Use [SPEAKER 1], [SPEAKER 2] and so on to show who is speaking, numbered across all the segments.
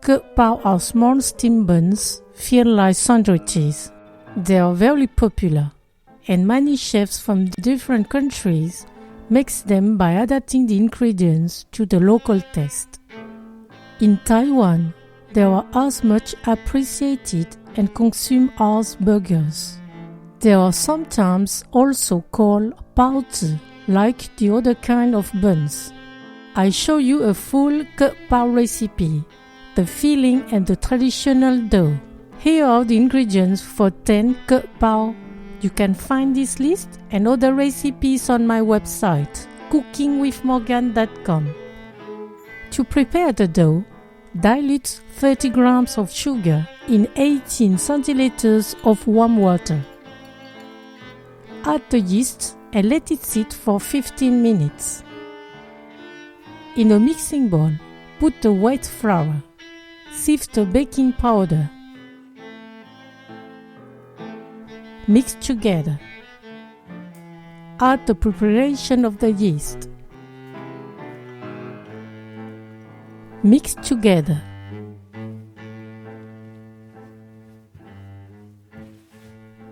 [SPEAKER 1] Kung pao are small steam buns filled like sandwiches. They are very popular, and many chefs from different countries mix them by adapting the ingredients to the local taste. In Taiwan, they are as much appreciated and consumed as burgers. They are sometimes also called baozi, like the other kind of buns. I show you a full kung pao recipe, the filling and the traditional dough. Here are the ingredients for 10 kung pao. You can find this list and other recipes on my website, cookingwithmorgan.com. To prepare the dough, dilute 30 grams of sugar in 18 centiliters of warm water. Add the yeast and let it sit for 15 minutes. In a mixing bowl, put the wet flour. Sift the baking powder. Mix together. Add the preparation of the yeast. Mix together.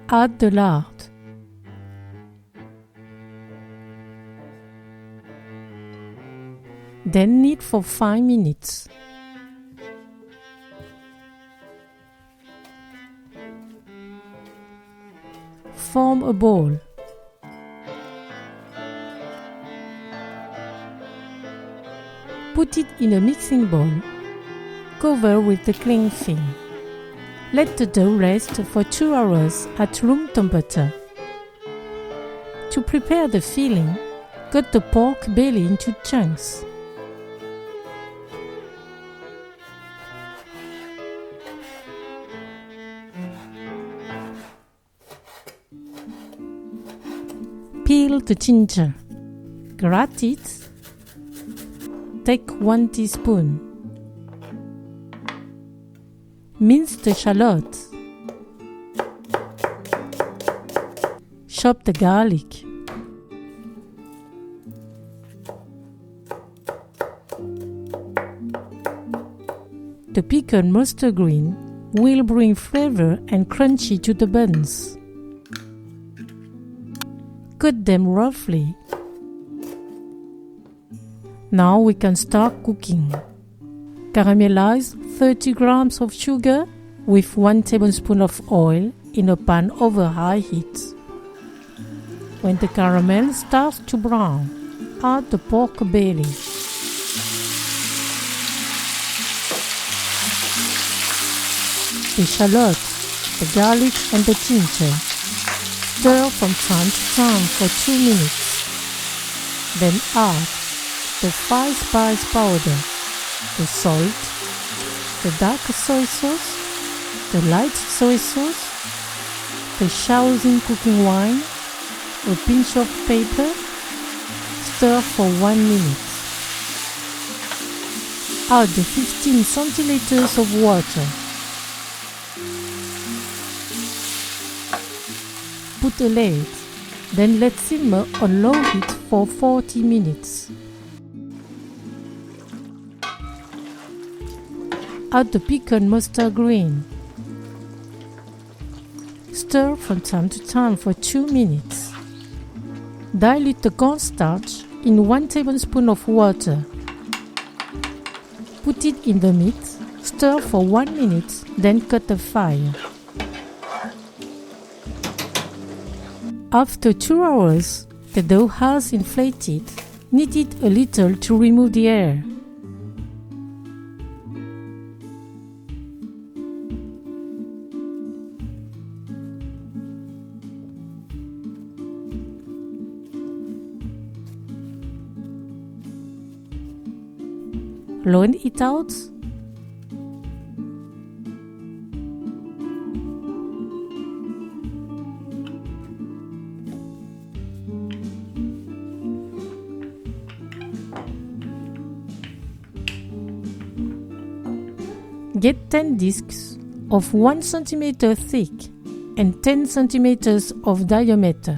[SPEAKER 1] Add the lard. Then knead for 5 minutes. Form a ball. Put it in a mixing bowl. Cover with the cling film. Let the dough rest for 2 hours at room temperature. To prepare the filling, cut the pork belly into chunks. Peel the ginger. Grate it. Take 1 teaspoon. Mince the shallot. Chop the garlic. The pickled mustard green will bring flavor and crunchy to the buns. Cut them roughly. Now we can start cooking. Caramelize 30 grams of sugar with 1 tablespoon of oil in a pan over high heat. When the caramel starts to brown, add the pork belly. The shallot, the garlic and the ginger. Stir from time to time for 2 minutes. Then add the 5 spice powder, the salt, the dark soy sauce, the light soy sauce, the Shaoxing cooking wine, a pinch of pepper. Stir for 1 minute. Add the 15 centiliters of water. Put a lid, then let simmer on low heat for 40 minutes. Add the pickled mustard green. Stir from time to time for 2 minutes. Dilute the cornstarch in 1 tablespoon of water. Put it in the meat, stir for 1 minute, then cut the fire. After 2 hours, the dough has inflated. Knead it a little to remove the air. Load it out. Get 10 discs of 1 cm thick and 10 cm of diameter.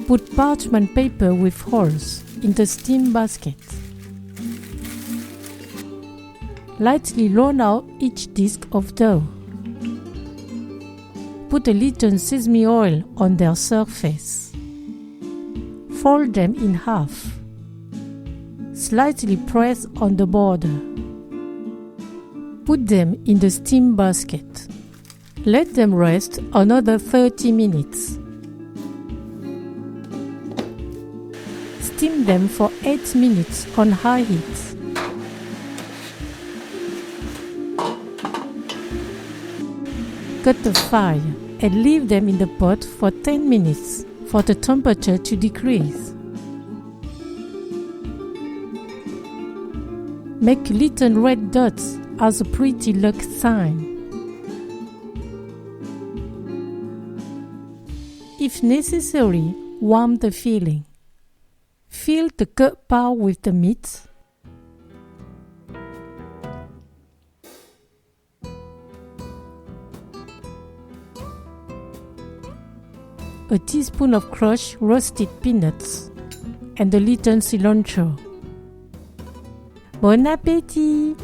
[SPEAKER 1] Put parchment paper with holes in the steam basket. Lightly roll out each disc of dough. Put a little sesame oil on their surface. Fold them in half. Slightly press on the border. Put them in the steam basket. Let them rest another 30 minutes. Steam them for 8 minutes on high heat. Cut the fire and leave them in the pot for 10 minutes for the temperature to decrease. Make little red dots as a pretty luck sign. If necessary, warm the filling. Fill the cut part with the meat. A teaspoon of crushed roasted peanuts and a little cilantro. Bon appétit!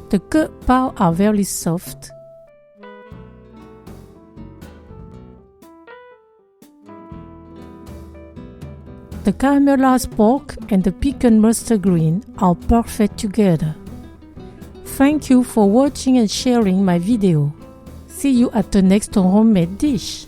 [SPEAKER 1] The cut parts are very soft. The caramelized pork and the pecan mustard green are perfect together. Thank you for watching and sharing my video. See you at the next homemade dish.